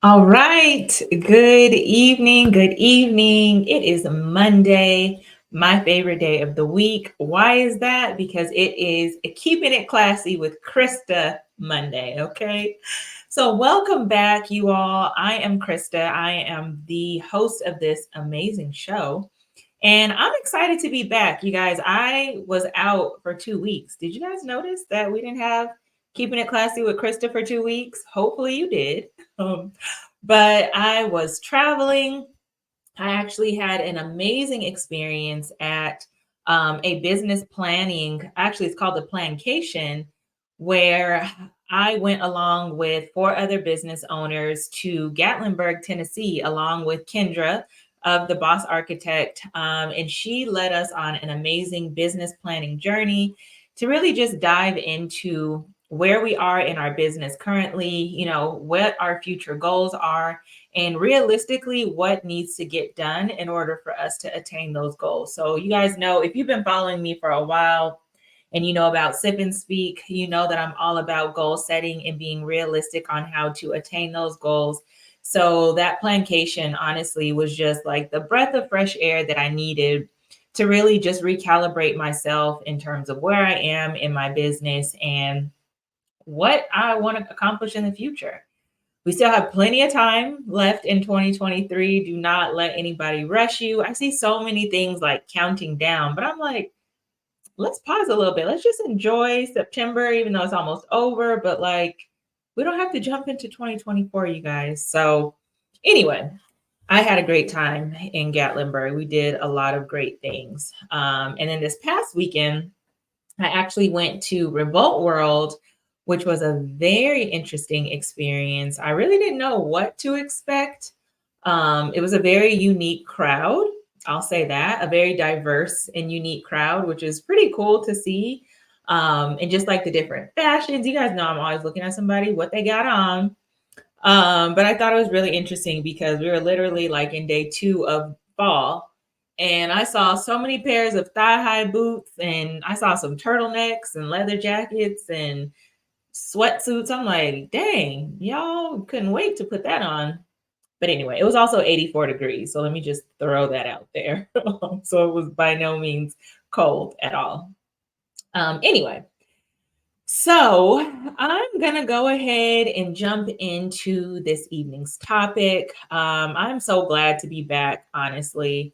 All right. Good evening. Good evening. It is Monday, my favorite day of the week. Why is that? Because it is Keeping It Classy with Krista Monday. Okay. So, welcome back, you all. I am Krista. I am the host of this amazing show. And I'm excited to be back. You guys, I was out for 2 weeks. Did you guys notice that we didn't have Keeping It Classy with Krista for 2 weeks? Hopefully you did. Um, but I was traveling. I actually had an amazing experience at a business planning, actually, it's called the Plancation, where I went along with four other business owners to Gatlinburg, Tennessee, along with Kendra of the Boss Architect. And she led us on an amazing business planning journey to really just dive into where we are in our business currently, what our future goals are, and realistically what needs to get done in order for us to attain those goals. So you guys know, if you've been following me for a while and you know about Sip and Speak, you know that I'm all about goal setting and being realistic on how to attain those goals. So that plancation honestly was just like the breath of fresh air that I needed to really just recalibrate myself in terms of where I am in my business and what I want to accomplish in the future. We still have plenty of time left in 2023. Do not let anybody rush you. I see so many things like counting down, but I'm like, let's pause a little bit. Let's just enjoy September, even though it's almost over. But like, we don't have to jump into 2024, you guys. So, anyway, I had a great time in Gatlinburg. We did a lot of great things. And then this past weekend, I actually went to Revolt World, which was a very interesting experience. I really didn't know what to expect. It was a very unique crowd. I'll say that, a very diverse and unique crowd, which is pretty cool to see. And just like the different fashions, you guys know I'm always looking at somebody, what they got on. But I thought it was really interesting because we were literally like in day 2 of fall. And I saw so many pairs of thigh high boots, and I saw some turtlenecks and leather jackets and sweatsuits. I'm like, dang, y'all couldn't wait to put that on. But anyway, it was also 84 degrees. So let me just throw that out there. So it was by no means cold at all. Anyway, so I'm going to go ahead and jump into this evening's topic. I'm so glad to be back, honestly,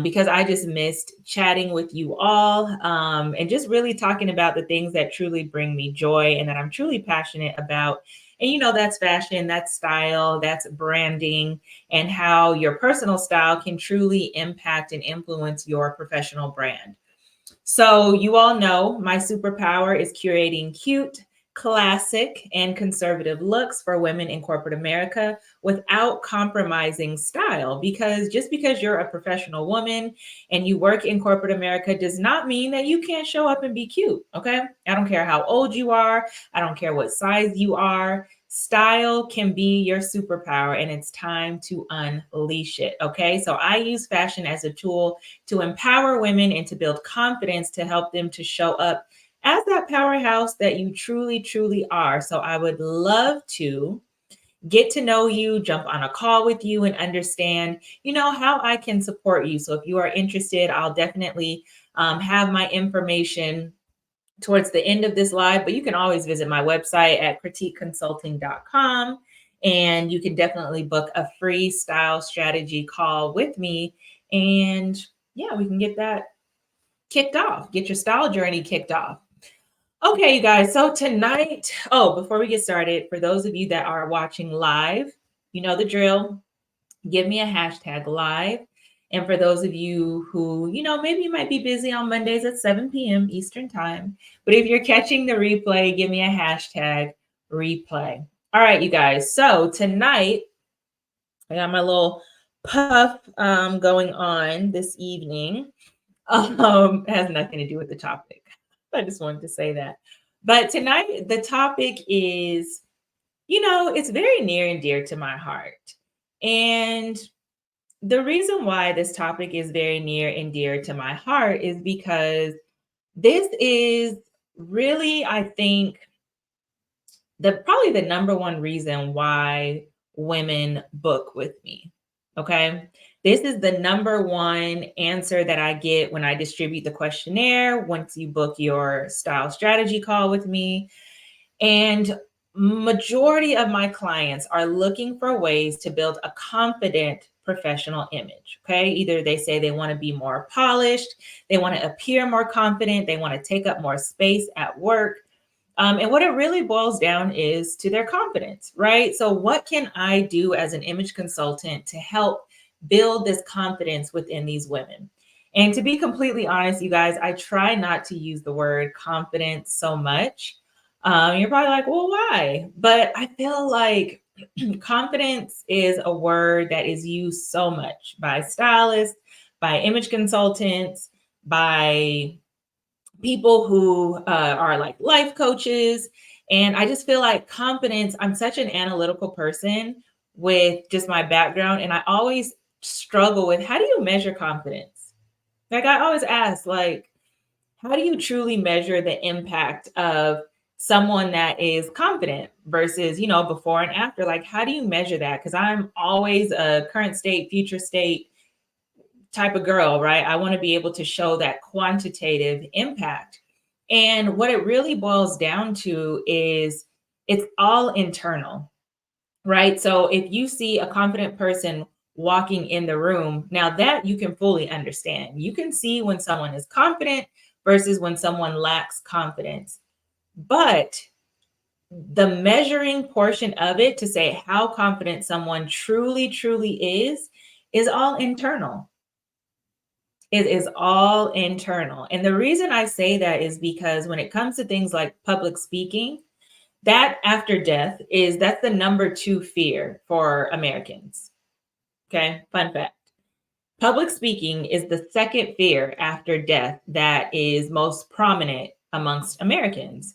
because I just missed chatting with you all and just really talking about the things that truly bring me joy and that I'm truly passionate about. And that's fashion, that's style, that's branding, and how your personal style can truly impact and influence your professional brand. So, you all know my superpower is curating cute, classic, and conservative looks for women in corporate America without compromising style. Because just because you're a professional woman and you work in corporate America does not mean that you can't show up and be cute. Okay. I don't care how old you are, I don't care what size you are. Style can be your superpower, and it's time to unleash it. Okay. So, I use fashion as a tool to empower women and to build confidence to help them to show up as that powerhouse that you truly, truly are. So I would love to get to know you, jump on a call with you, and understand, how I can support you. So if you are interested, I'll definitely have my information towards the end of this live, but you can always visit my website at critiqueconsulting.com. And you can definitely book a free style strategy call with me. And yeah, we can get that kicked off, get your style journey kicked off. Okay, you guys. So tonight, before we get started, for those of you that are watching live, you know the drill. Give me a hashtag live. And for those of you who, maybe you might be busy on Mondays at 7 p.m. Eastern time, but if you're catching the replay, give me a hashtag replay. All right, you guys. So tonight, I got my little puff going on this evening. It has nothing to do with the topic. I just wanted to say that. But tonight, the topic is, it's very near and dear to my heart. And the reason why this topic is very near and dear to my heart is because this is really, I think, probably the number one reason why women book with me? Okay. This is the number one answer that I get when I distribute the questionnaire once you book your style strategy call with me. And majority of my clients are looking for ways to build a confident professional image. Okay. Either they say they want to be more polished, they want to appear more confident, they want to take up more space at work. And what it really boils down is to their confidence, right? So, what can I do as an image consultant to help build this confidence within these women? And to be completely honest, you guys, I try not to use the word confidence so much. You're probably like, well, why? But I feel like confidence is a word that is used so much by stylists, by image consultants, by people who are like life coaches. And I just feel like confidence, I'm such an analytical person with just my background. And I always struggle with, how do you measure confidence? Like I always ask, like, how do you truly measure the impact of someone that is confident versus, before and after? Like, how do you measure that? Because I'm always a current state, future state type of girl, right? I want to be able to show that quantitative impact. And what it really boils down to is it's all internal, right? So if you see a confident person walking in the room, now that you can fully understand, you can see when someone is confident versus when someone lacks confidence. But the measuring portion of it to say how confident someone truly, truly is all internal. It is all internal. And the reason I say that is because when it comes to things like public speaking, that after death that's the number 2 fear for Americans. Okay, fun fact. Public speaking is the second fear after death that is most prominent amongst Americans.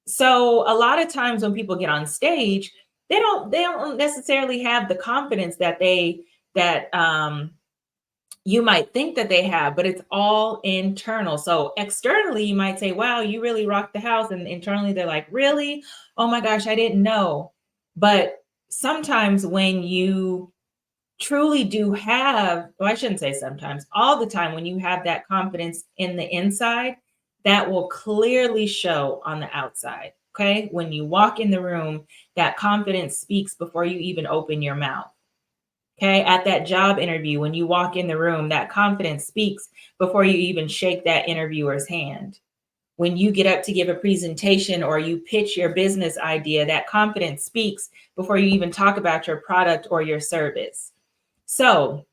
So a lot of times when people get on stage, they don't necessarily have the confidence that you might think that they have, but it's all internal. So externally, you might say, wow, you really rocked the house. And internally, they're like, really? Oh my gosh, I didn't know. But sometimes when you truly do have, well, I shouldn't say sometimes, all the time, when you have that confidence in the inside, that will clearly show on the outside. Okay. When you walk in the room, that confidence speaks before you even open your mouth. Okay, at that job interview, when you walk in the room, that confidence speaks before you even shake that interviewer's hand. When you get up to give a presentation or you pitch your business idea, that confidence speaks before you even talk about your product or your service. So,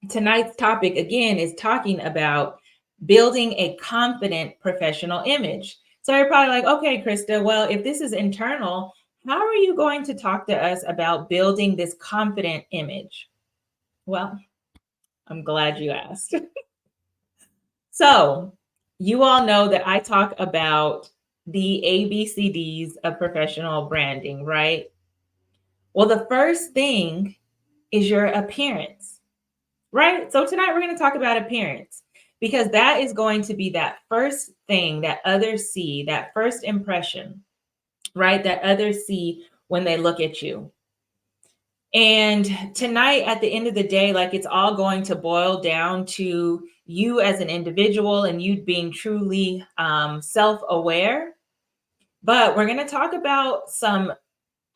tonight's topic again is talking about building a confident professional image. So, you're probably like, okay, Krista, well, if this is internal, how are you going to talk to us about building this confident image? Well, I'm glad you asked. So, you all know that I talk about the ABCDs of professional branding, right? Well, the first thing is your appearance, right? So, tonight we're going to talk about appearance because that is going to be that first thing that others see, that first impression, right? That others see when they look at you. And tonight, at the end of the day, like it's all going to boil down to you as an individual and you being truly self-aware. But we're going to talk about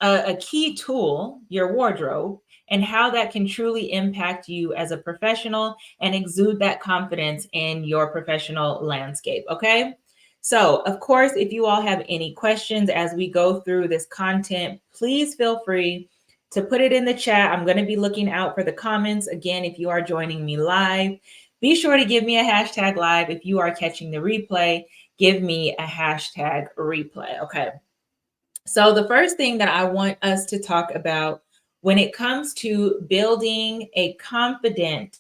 a key tool, your wardrobe, and how that can truly impact you as a professional and exude that confidence in your professional landscape. Okay. So, of course, if you all have any questions as we go through this content, please feel free to put it in the chat. I'm going to be looking out for the comments. Again, if you are joining me live, be sure to give me a hashtag live. If you are catching the replay, give me a hashtag replay. Okay. So the first thing that I want us to talk about when it comes to building a confident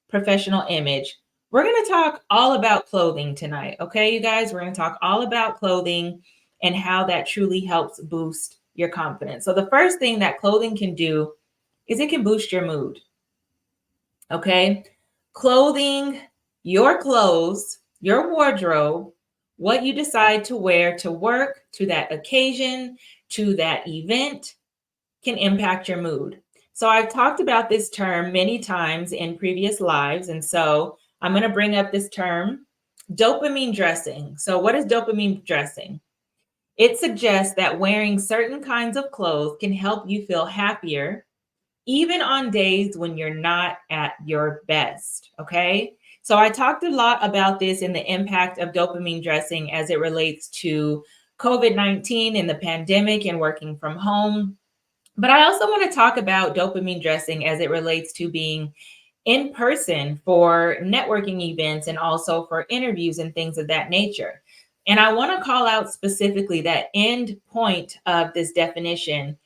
professional image, we're going to talk all about clothing tonight. Okay, you guys, we're going to talk all about clothing and how that truly helps boost your confidence. So the first thing that clothing can do is it can boost your mood. Okay, clothing, your clothes, your wardrobe, what you decide to wear to work, to that occasion, to that event, can impact your mood. So I've talked about this term many times in previous lives. And so I'm going to bring up this term, dopamine dressing. So, what is dopamine dressing? It suggests that wearing certain kinds of clothes can help you feel happier, even on days when you're not at your best. Okay. So I talked a lot about this in the impact of dopamine dressing as it relates to COVID-19 and the pandemic and working from home. But I also want to talk about dopamine dressing as it relates to being in person for networking events and also for interviews and things of that nature. And I want to call out specifically that end point of this definition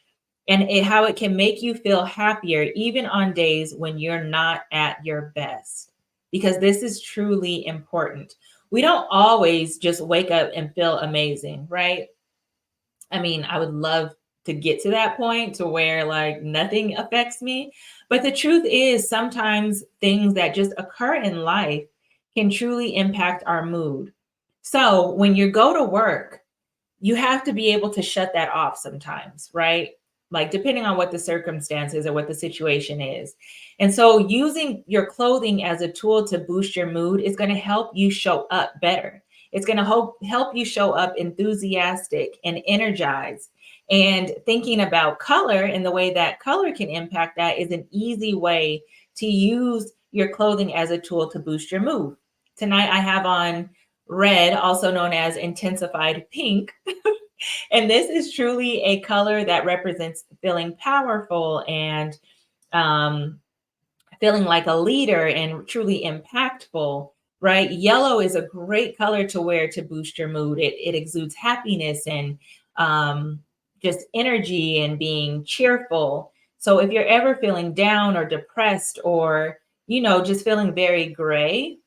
and how it can make you feel happier even on days when you're not at your best. Because this is truly important. We don't always just wake up and feel amazing, right? I mean, I would love to get to that point to where like nothing affects me. But the truth is, sometimes things that just occur in life can truly impact our mood. So when you go to work, you have to be able to shut that off sometimes, right? Like depending on what the circumstances or what the situation is. And so using your clothing as a tool to boost your mood is going to help you show up better. It's going to help you show up enthusiastic and energized. And thinking about color and the way that color can impact that is an easy way to use your clothing as a tool to boost your mood. Tonight I have on red, also known as intensified pink. And this is truly a color that represents feeling powerful and um, feeling like a leader and truly impactful, right? Yellow is a great color to wear to boost your mood. It exudes happiness and um, just energy and being cheerful. So if you're ever feeling down or depressed or, just feeling very gray,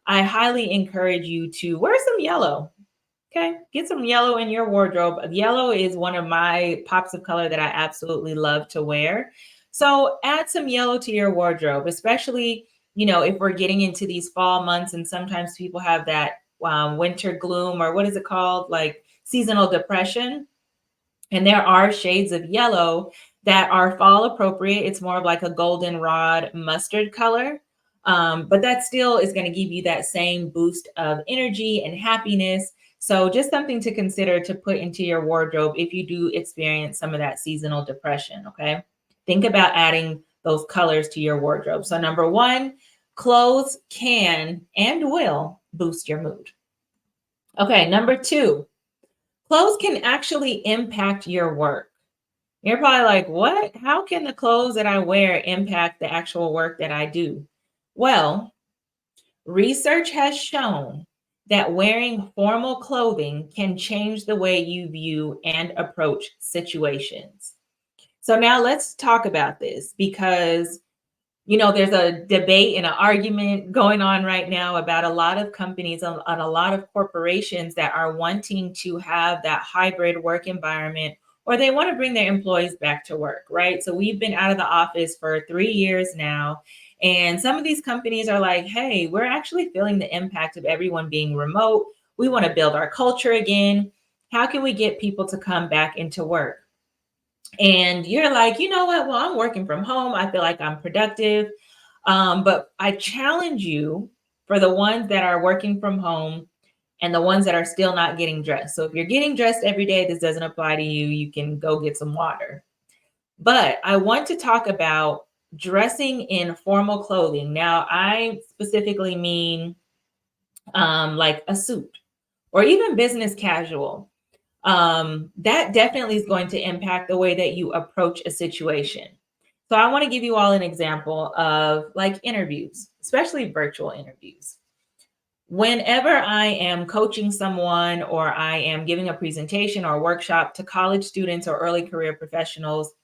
I highly encourage you to wear some yellow. Okay, get some yellow in your wardrobe. Yellow is one of my pops of color that I absolutely love to wear. So add some yellow to your wardrobe, especially, if we're getting into these fall months and sometimes people have that winter gloom or what is it called? Like seasonal depression. And there are shades of yellow that are fall appropriate. It's more of like a goldenrod mustard color. But that still is going to give you that same boost of energy and happiness. So just something to consider to put into your wardrobe if you do experience some of that seasonal depression. Okay. Think about adding those colors to your wardrobe. So, number one, clothes can and will boost your mood. Okay. Number two, clothes can actually impact your work. You're probably like, what? How can the clothes that I wear impact the actual work that I do? Well, research has shown that wearing formal clothing can change the way you view and approach situations. So now let's talk about this because there's a debate and an argument going on right now about a lot of companies and a lot of corporations that are wanting to have that hybrid work environment, or they want to bring their employees back to work, right? So we've been out of the office for 3 years now. And some of these companies are like, hey, we're actually feeling the impact of everyone being remote. We want to build our culture again. How can we get people to come back into work? And you're like, you know what? Well, I'm working from home. I feel like I'm productive. But I challenge you for the ones that are working from home and the ones that are still not getting dressed. So if you're getting dressed every day, this doesn't apply to you. You can go get some water. But I want to talk about dressing in formal clothing. Now, I specifically mean like a suit or even business casual. That definitely is going to impact the way that you approach a situation. So I want to give you all an example of like interviews, especially virtual interviews. Whenever I am coaching someone or I am giving a presentation or a workshop to college students or early career professionals,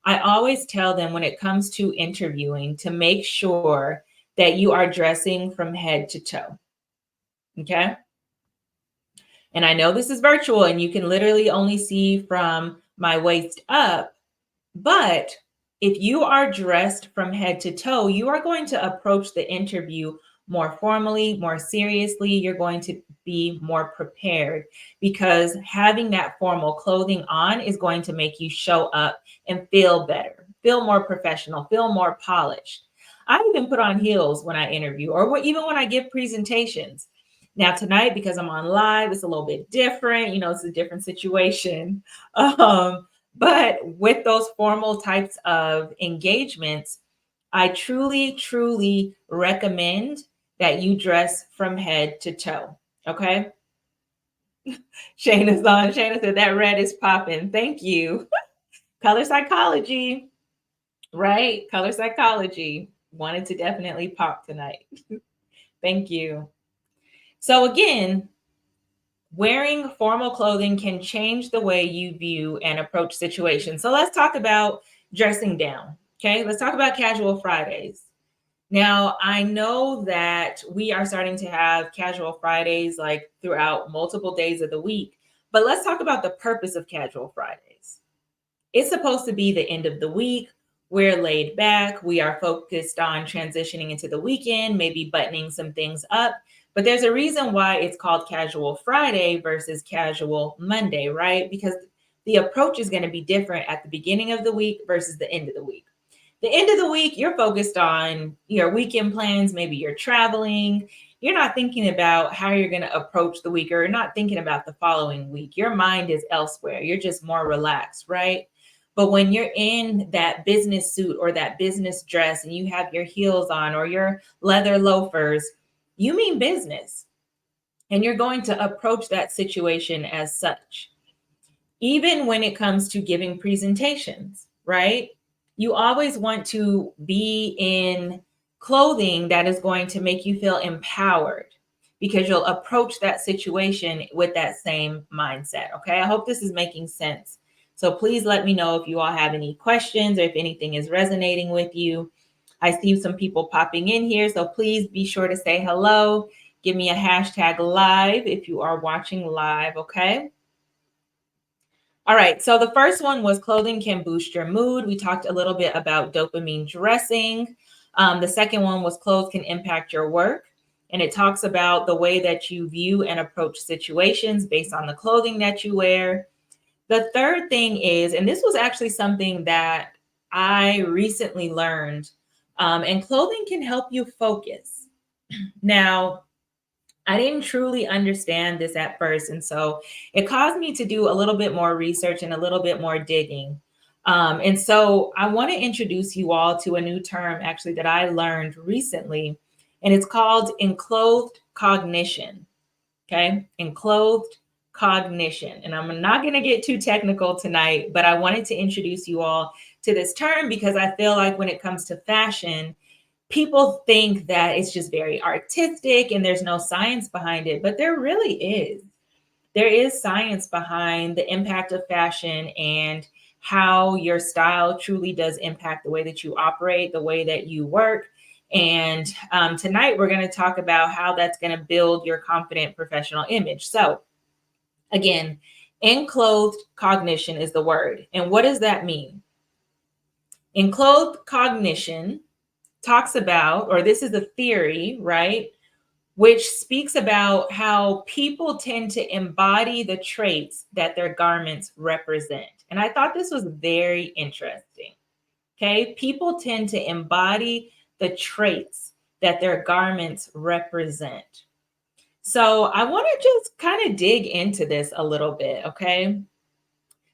I always tell them when it comes to interviewing to make sure that you are dressing from head to toe. Okay. And I know this is virtual and you can literally only see from my waist up, but if you are dressed from head to toe, you are going to approach the interview more formally, more seriously. You're going to be more prepared because having that formal clothing on is going to make you show up and feel better, feel more professional, feel more polished. I even put on heels when I interview or even when I give presentations. Now, tonight, because I'm on live, it's a little bit different. It's a different situation. But with those formal types of engagements, I truly, truly recommend that you dress from head to toe. Okay. Shayna's on. Shayna said that red is popping. Thank you. Color psychology, right? Color psychology. Wanted to definitely pop tonight. Thank you. So, again, wearing formal clothing can change the way you view and approach situations. So, let's talk about dressing down. Okay. Let's talk about casual Fridays. Now, I know that we are starting to have casual Fridays like throughout multiple days of the week, but let's talk about the purpose of casual Fridays. It's supposed to be the end of the week. We're laid back. We are focused on transitioning into the weekend, maybe buttoning some things up. But there's a reason why it's called Casual Friday versus Casual Monday, right? Because the approach is going to be different at the beginning of the week versus the end of the week. The end of the week, you're focused on your weekend plans. Maybe you're traveling. You're not thinking about how you're going to approach the week or not thinking about the following week. Your mind is elsewhere. You're just more relaxed, right? But when you're in that business suit or that business dress and you have your heels on or your leather loafers, you mean business. And you're going to approach that situation as such. Even when it comes to giving presentations, right? You always want to be in clothing that is going to make you feel empowered because you'll approach that situation with that same mindset. Okay. I hope this is making sense. So please let me know if you all have any questions or if anything is resonating with you. I see some people popping in here. So please be sure to say hello. Give me a hashtag live if you are watching live. Okay. All right, so the first one was clothing can boost your mood. We talked a little bit about dopamine dressing. The second one was clothes can impact your work. And it talks about the way that you view and approach situations based on the clothing that you wear. The third thing is, and this was actually something that I recently learned, and clothing can help you focus. Now, I didn't truly understand this at first. And so it caused me to do a little bit more research and a little bit more digging. And so I want to introduce you all to a new term actually that I learned recently, and it's called enclothed cognition. Okay. Enclothed cognition. And I'm not going to get too technical tonight, but I wanted to introduce you all to this term because I feel like when it comes to fashion, people think that it's just very artistic and there's no science behind it, but there really is. There is science behind the impact of fashion and how your style truly does impact the way that you operate, the way that you work. And tonight we're going to talk about how that's going to build your confident professional image. So, again, enclothed cognition is the word. And what does that mean? Enclothed cognition talks about, or this is a theory, right, which speaks about how people tend to embody the traits that their garments represent. And I thought this was very interesting. Okay, people tend to embody the traits that their garments represent. So I want to just kind of dig into this a little bit. Okay.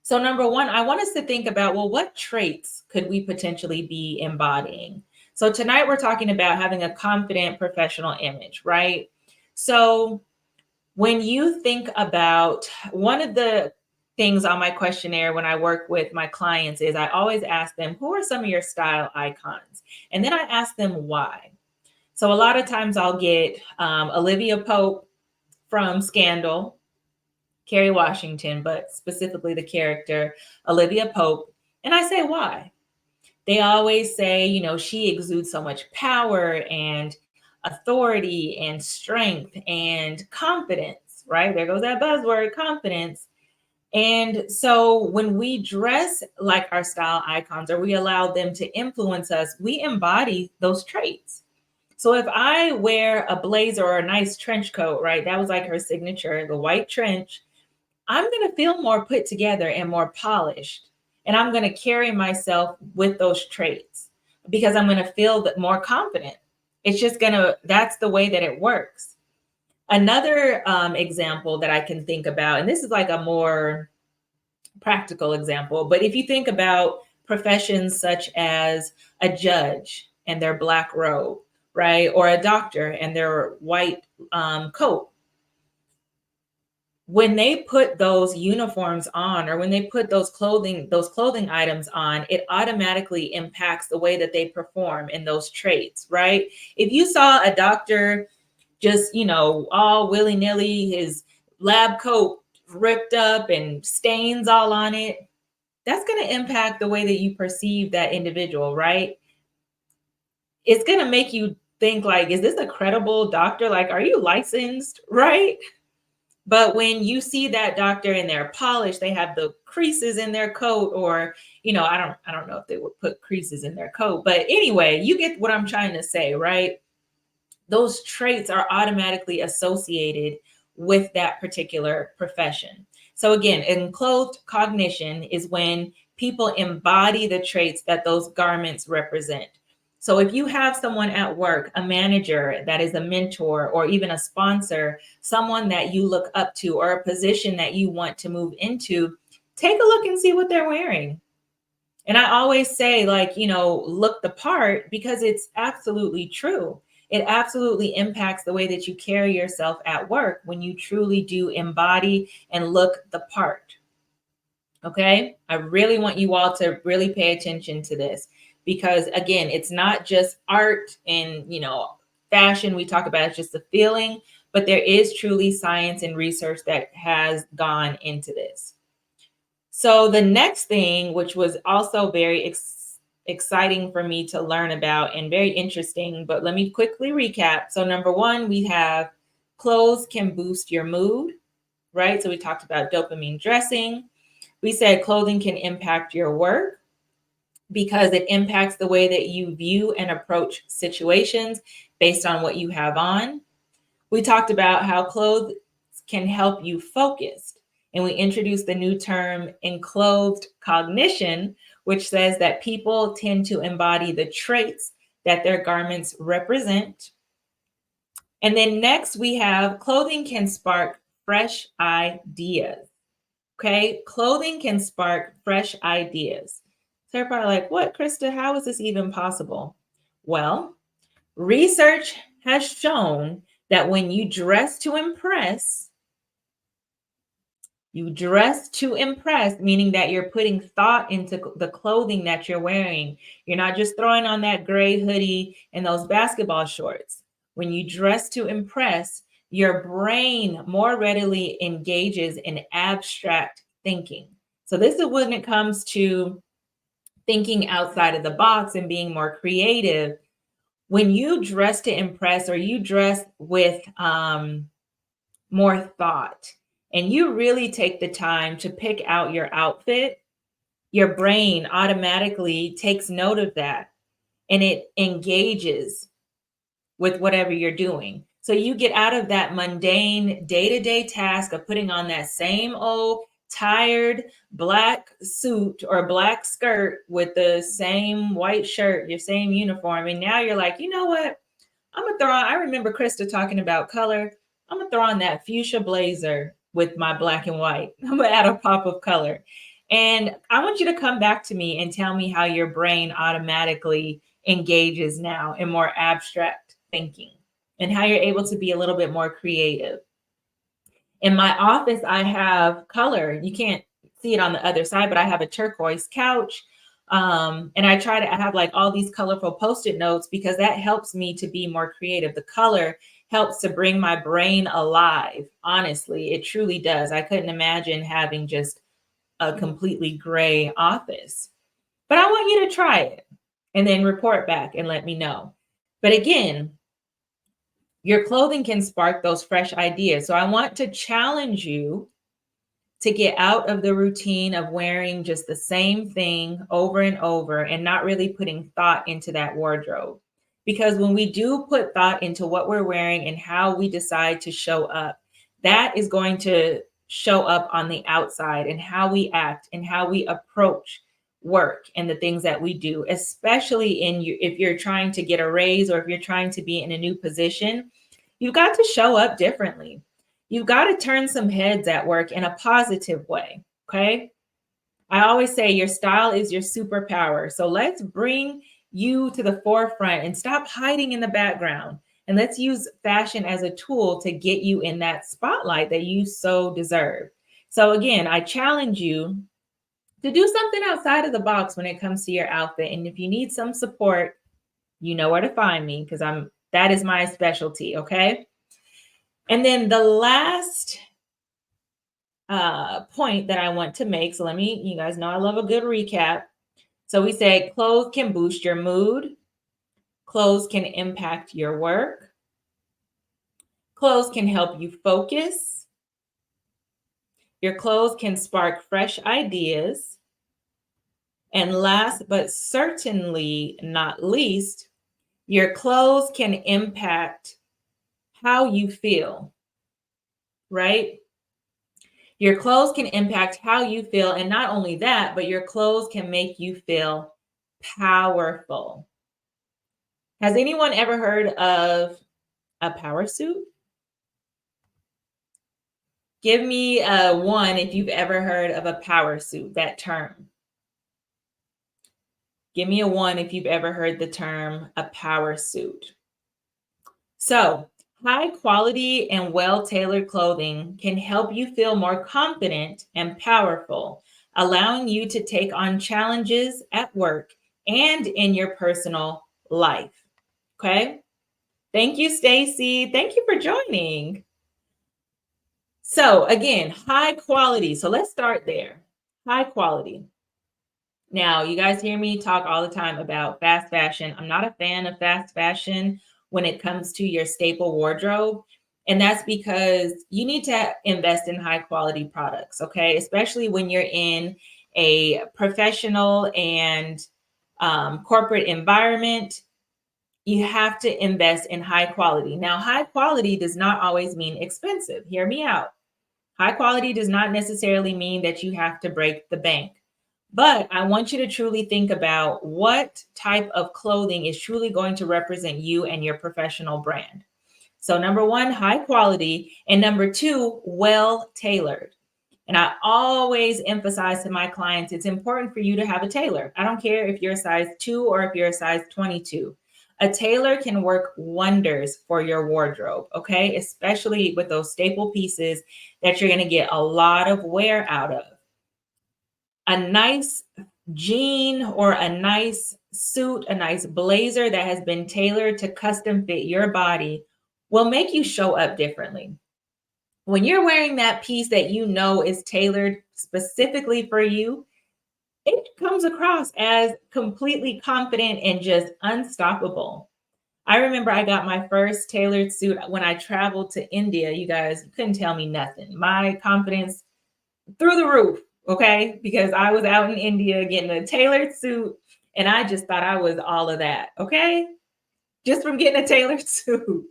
So, number one, I want us to think about, well, what traits could we potentially be embodying? So, tonight we're talking about having a confident professional image, right? So, when you think about one of the things on my questionnaire when I work with my clients is I always ask them, who are some of your style icons? And then I ask them why. So, a lot of times I'll get Olivia Pope from Scandal, Kerry Washington, but specifically the character Olivia Pope. And I say, why? They always say, she exudes so much power and authority and strength and confidence, right? There goes that buzzword, confidence. And so when we dress like our style icons or we allow them to influence us, we embody those traits. So if I wear a blazer or a nice trench coat, right? That was like her signature, the white trench. I'm going to feel more put together and more polished. And I'm going to carry myself with those traits because I'm going to feel more confident. It's just going to, that's the way that it works. Another example that I can think about, and this is like a more practical example, but if you think about professions such as a judge and their black robe, right? Or a doctor and their white coat, when they put those uniforms on or when they put those clothing items on, it automatically impacts the way that they perform in those traits, right? If you saw a doctor just, all willy-nilly, his lab coat ripped up and stains all on it, that's going to impact the way that you perceive that individual, right? It's going to make you think like, is this a credible doctor? Like, are you licensed, right? But when you see that doctor and they're polished, they have the creases in their coat, or, I don't know if they would put creases in their coat, but anyway, you get what I'm trying to say, right? Those traits are automatically associated with that particular profession. So again, enclothed cognition is when people embody the traits that those garments represent. So if you have someone at work, a manager that is a mentor or even a sponsor, someone that you look up to or a position that you want to move into, take a look and see what they're wearing. And I always say, like, look the part, because it's absolutely true. It absolutely impacts the way that you carry yourself at work when you truly do embody and look the part. Okay. I really want you all to really pay attention to this because, again, it's not just art and, fashion we talk about, it's just a feeling, but there is truly science and research that has gone into this. So the next thing, which was also very exciting for me to learn about and very interesting, but let me quickly recap. So number one, we have clothes can boost your mood, right? So we talked about dopamine dressing. We said clothing can impact your work because it impacts the way that you view and approach situations based on what you have on. We talked about how clothes can help you focus. And we introduced the new term enclothed cognition, which says that people tend to embody the traits that their garments represent. And then next we have clothing can spark fresh ideas. Okay, clothing can spark fresh ideas. So everybody like, what, Krista, how is this even possible? Well, research has shown that when you dress to impress, meaning that you're putting thought into the clothing that you're wearing. You're not just throwing on that gray hoodie and those basketball shorts. When you dress to impress, your brain more readily engages in abstract thinking. So this is when it comes to thinking outside of the box and being more creative. When you dress to impress or you dress with more thought and you really take the time to pick out your outfit, your brain automatically takes note of that and it engages with whatever you're doing. So you get out of that mundane day-to-day task of putting on that same old tired black suit or black skirt with the same white shirt, your same uniform. And now you're like, you know what? I'm gonna throw on, I remember Krista talking about color. I'm gonna throw on that fuchsia blazer with my black and white. I'm gonna add a pop of color. And I want you to come back to me and tell me how your brain automatically engages now in more abstract thinking and how you're able to be a little bit more creative. In my office, I have color. You can't see it on the other side, but I have a turquoise couch. And I have like all these colorful post-it notes because that helps me to be more creative. The color helps to bring my brain alive. Honestly, it truly does. I couldn't imagine having just a completely gray office, but I want you to try it and then report back and let me know. But again, your clothing can spark those fresh ideas. So I want to challenge you to get out of the routine of wearing just the same thing over and over and not really putting thought into that wardrobe. Because when we do put thought into what we're wearing and how we decide to show up, that is going to show up on the outside and how we act and how we approach work and the things that we do, especially if you're trying to get a raise or if you're trying to be in a new position. You've got to show up differently. You've got to turn some heads at work in a positive way. Okay. I always say your style is your superpower. So let's bring you to the forefront and stop hiding in the background. And let's use fashion as a tool to get you in that spotlight that you so deserve. So again, I challenge you to do something outside of the box when it comes to your outfit. And if you need some support, you know where to find me because that is my specialty. Okay. And then the last point that I want to make. So you guys know I love a good recap. So we say clothes can boost your mood. Clothes can impact your work. Clothes can help you focus. Your clothes can spark fresh ideas. And last but certainly not least, your clothes can impact how you feel, right? Your clothes can impact how you feel. And not only that, but your clothes can make you feel powerful. Has anyone ever heard of a power suit? Give me a one if you've ever heard of a power suit, that term. Give me a one if you've ever heard the term a power suit. So, high quality and well-tailored clothing can help you feel more confident and powerful, allowing you to take on challenges at work and in your personal life. Okay? Thank you, Stacy. Thank you for joining. So again, high quality. So let's start there. High quality. Now, you guys hear me talk all the time about fast fashion. I'm not a fan of fast fashion when it comes to your staple wardrobe. And that's because you need to invest in high quality products, okay? Especially when you're in a professional and corporate environment, you have to invest in high quality. Now, high quality does not always mean expensive. Hear me out. High quality does not necessarily mean that you have to break the bank. But I want you to truly think about what type of clothing is truly going to represent you and your professional brand. So, number one, high quality. And number two, well tailored. And I always emphasize to my clients, it's important for you to have a tailor. I don't care if you're a size 2 or if you're a size 22. A tailor can work wonders for your wardrobe, okay? Especially with those staple pieces that you're going to get a lot of wear out of. A nice jean or a nice suit, a nice blazer that has been tailored to custom fit your body will make you show up differently. When you're wearing that piece that you know is tailored specifically for you, it comes across as completely confident and just unstoppable. I remember I got my first tailored suit when I traveled to India. You guys couldn't tell me nothing. My confidence through the roof, okay? Because I was out in India getting a tailored suit and I just thought I was all of that, okay? Just from getting a tailored suit.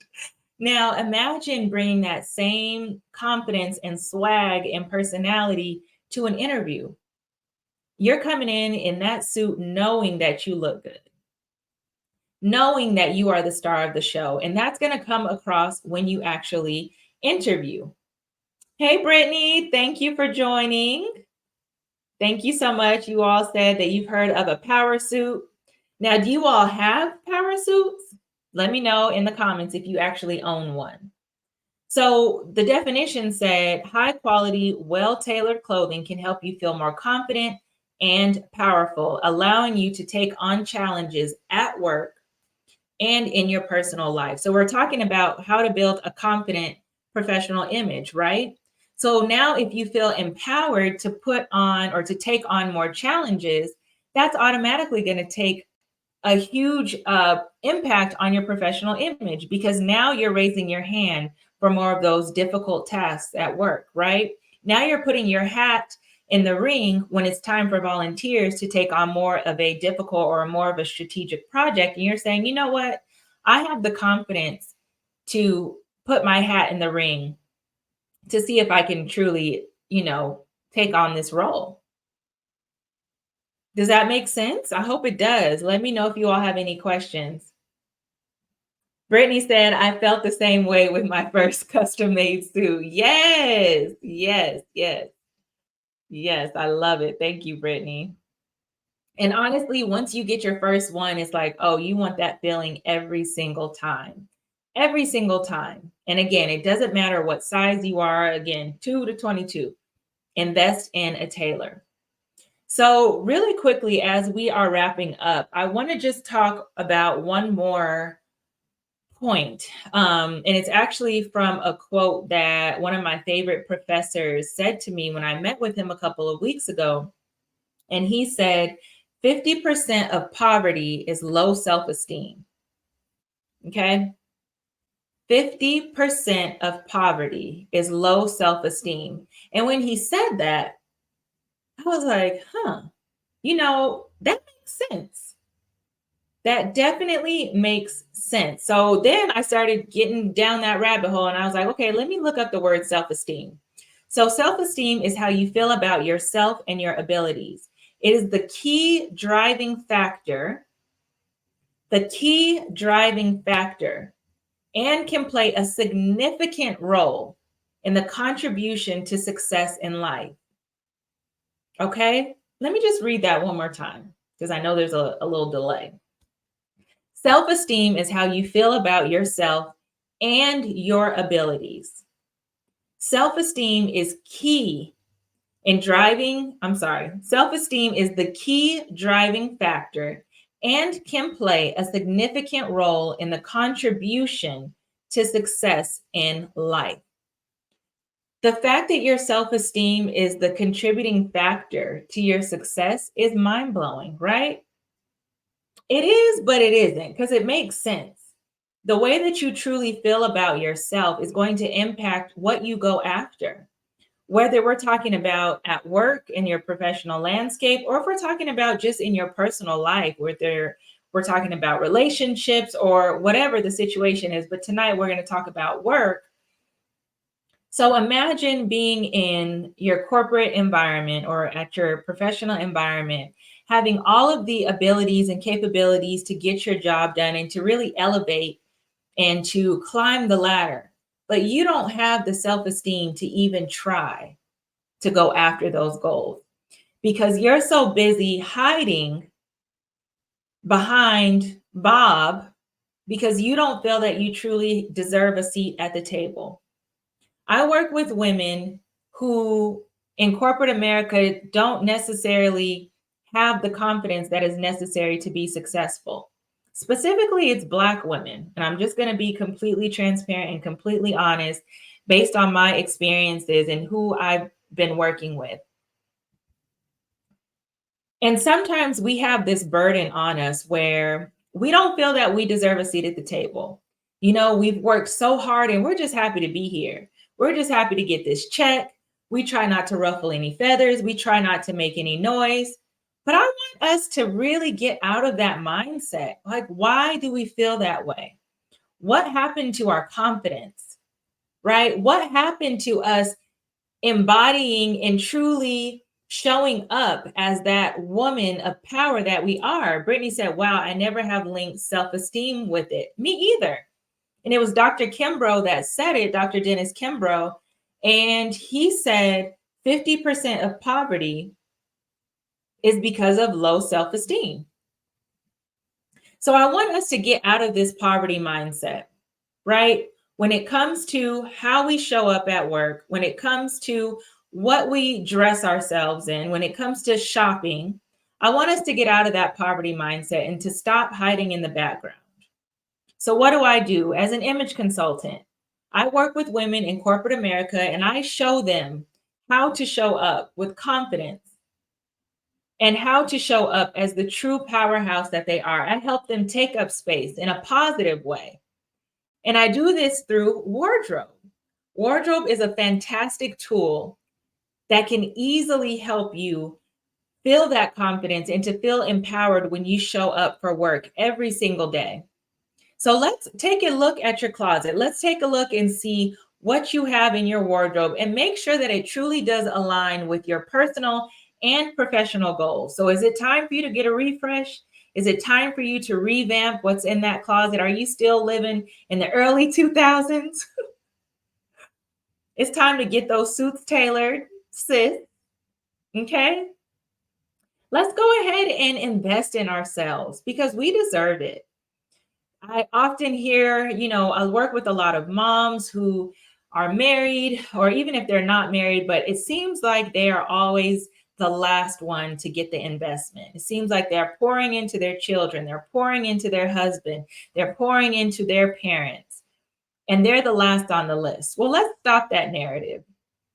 Now, imagine bringing that same confidence and swag and personality to an interview. You're coming in that suit knowing that you look good, knowing that you are the star of the show. And that's going to come across when you actually interview. Hey, Brittany, thank you for joining. Thank you so much. You all said that you've heard of a power suit. Now, do you all have power suits? Let me know in the comments if you actually own one. So the definition said high quality, well-tailored clothing can help you feel more confident and powerful, allowing you to take on challenges at work and in your personal life. So we're talking about how to build a confident professional image, right? So now if you feel empowered to put on or to take on more challenges, that's automatically going to take a huge impact on your professional image because now you're raising your hand for more of those difficult tasks at work, right? Now you're putting your hat in the ring when it's time for volunteers to take on more of a difficult or more of a strategic project. And you're saying, you know what? I have the confidence to put my hat in the ring to see if I can truly, take on this role. Does that make sense? I hope it does. Let me know if you all have any questions. Brittany said, I felt the same way with my first custom made suit. Yes, yes, yes, yes. I love it. Thank you, Brittany. And honestly, once you get your first one, it's like, oh, you want that feeling every single time. Every single time. And again, it doesn't matter what size you are. Again, 2 to 22. Invest in a tailor. So, really quickly, as we are wrapping up, I want to just talk about one more point. And it's actually from a quote that one of my favorite professors said to me when I met with him a couple of weeks ago. And he said, 50% of poverty is low self esteem. Okay. 50% of poverty is low self esteem. And when he said that, I was like, that makes sense. That definitely makes sense. So then I started getting down that rabbit hole and I was like, okay, let me look up the word self esteem. So, self esteem is how you feel about yourself and your abilities. It is the key driving factor, and can play a significant role in the contribution to success in life. Okay, let me just read that one more time because I know there's a little delay. Self esteem is how you feel about yourself and your abilities. Self esteem is key in driving, self esteem is the key driving factor and can play a significant role in the contribution to success in life. The fact that your self esteem is the contributing factor to your success is mind blowing, right? It is, but it isn't because it makes sense. The way that you truly feel about yourself is going to impact what you go after. Whether we're talking about at work in your professional landscape, or if we're talking about just in your personal life, whether we're talking about relationships or whatever the situation is. But tonight we're going to talk about work. So imagine being in your corporate environment or at your professional environment, having all of the abilities and capabilities to get your job done and to really elevate and to climb the ladder. But you don't have the self-esteem to even try to go after those goals because you're so busy hiding behind Bob because you don't feel that you truly deserve a seat at the table. I work with women who in corporate America don't necessarily have the confidence that is necessary to be successful. Specifically, it's Black women. And I'm just going to be completely transparent and completely honest based on my experiences and who I've been working with. And sometimes we have this burden on us where we don't feel that we deserve a seat at the table. We've worked so hard and we're just happy to be here. We're just happy to get this check. We try not to ruffle any feathers. We try not to make any noise. But I want us to really get out of that mindset. Like, why do we feel that way? What happened to our confidence, right? What happened to us embodying and truly showing up as that woman of power that we are? Brittany said, wow, I never have linked self-esteem with it. Me either. And it was Dr. Kimbrough that said it, Dr. Dennis Kimbrough. And he said 50% of poverty is because of low self-esteem. So I want us to get out of this poverty mindset, right? When it comes to how we show up at work, when it comes to what we dress ourselves in, when it comes to shopping, I want us to get out of that poverty mindset and to stop hiding in the background. So what do I do as an image consultant? I work with women in corporate America and I show them how to show up with confidence and how to show up as the true powerhouse that they are. I help them take up space in a positive way. And I do this through wardrobe. Wardrobe is a fantastic tool that can easily help you feel that confidence and to feel empowered when you show up for work every single day. So let's take a look at your closet. Let's take a look and see what you have in your wardrobe and make sure that it truly does align with your personal and professional goals. So is it time for you to get a refresh? Is it time for you to revamp what's in that closet? Are you still living in the early 2000s? It's time to get those suits tailored, sis. Okay? Let's go ahead and invest in ourselves because we deserve it. I often hear, I work with a lot of moms who are married, or even if they're not married, but it seems like they are always the last one to get the investment. It seems like they're pouring into their children, they're pouring into their husband, they're pouring into their parents, and they're the last on the list. Well, let's stop that narrative.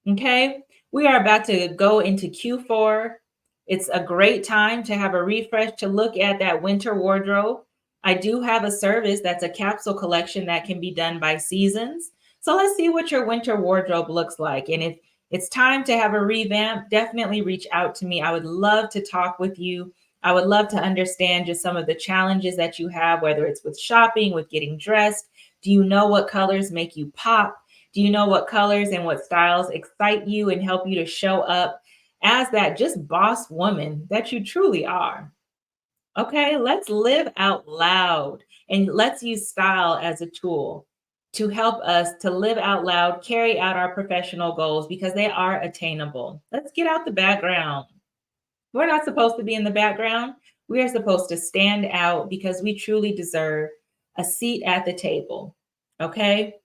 Okay, we are about to go into Q4. It's a great time to have a refresh, to look at that winter wardrobe. I do have a service that's a capsule collection that can be done by seasons. So let's see what your winter wardrobe looks like. And if it's time to have a revamp, definitely reach out to me. I would love to talk with you. I would love to understand just some of the challenges that you have, whether it's with shopping, with getting dressed. Do you know what colors make you pop? Do you know what colors and what styles excite you and help you to show up as that just boss woman that you truly are? Okay, let's live out loud and let's use style as a tool to help us to live out loud, carry out our professional goals because they are attainable. Let's get out the background. We're not supposed to be in the background. We are supposed to stand out because we truly deserve a seat at the table. Okay.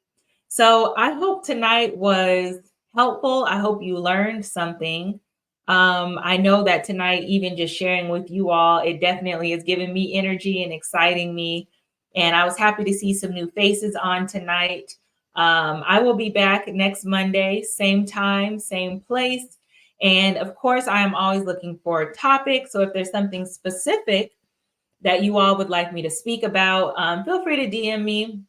So I hope tonight was helpful. I hope you learned something. I know that tonight, even just sharing with you all, it definitely is giving me energy and exciting me. And I was happy to see some new faces on tonight. I will be back next Monday, same time, same place. And of course, I am always looking for topics. So if there's something specific that you all would like me to speak about, feel free to DM me.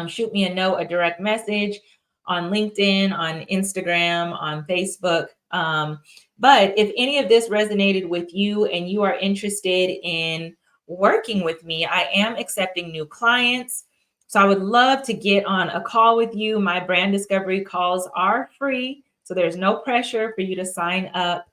Shoot me a note, a direct message on LinkedIn, on Instagram, on Facebook. But if any of this resonated with you and you are interested in working with me, I am accepting new clients. So I would love to get on a call with you. My brand discovery calls are free, so there's no pressure for you to sign up.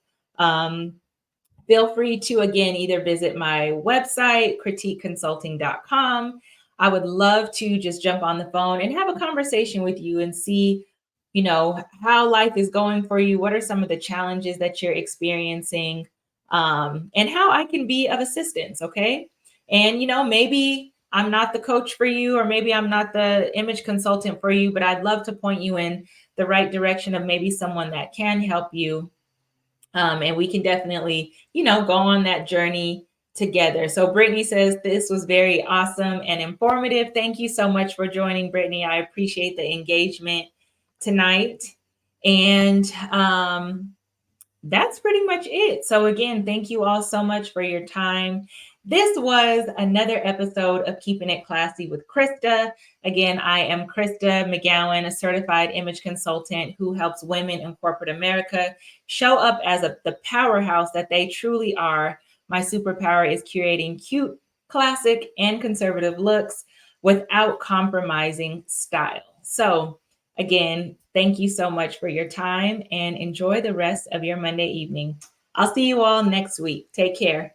Feel free to, again, either visit my website, critiqueconsulting.com. I would love to just jump on the phone and have a conversation with you and see, how life is going for you. What are some of the challenges that you're experiencing? And how I can be of assistance. Okay. And, maybe I'm not the coach for you, or maybe I'm not the image consultant for you, but I'd love to point you in the right direction of maybe someone that can help you, and we can definitely, go on that journey together. So Brittany says this was very awesome and informative. Thank you so much for joining, Brittany. I appreciate the engagement tonight. And that's pretty much it. So again, thank you all so much for your time. This was another episode of Keeping It Classy with Krista. Again, I am Krista McGowan, a certified image consultant who helps women in corporate America show up as the powerhouse that they truly are. My superpower is curating cute, classic, and conservative looks without compromising style. So again, thank you so much for your time and enjoy the rest of your Monday evening. I'll see you all next week. Take care.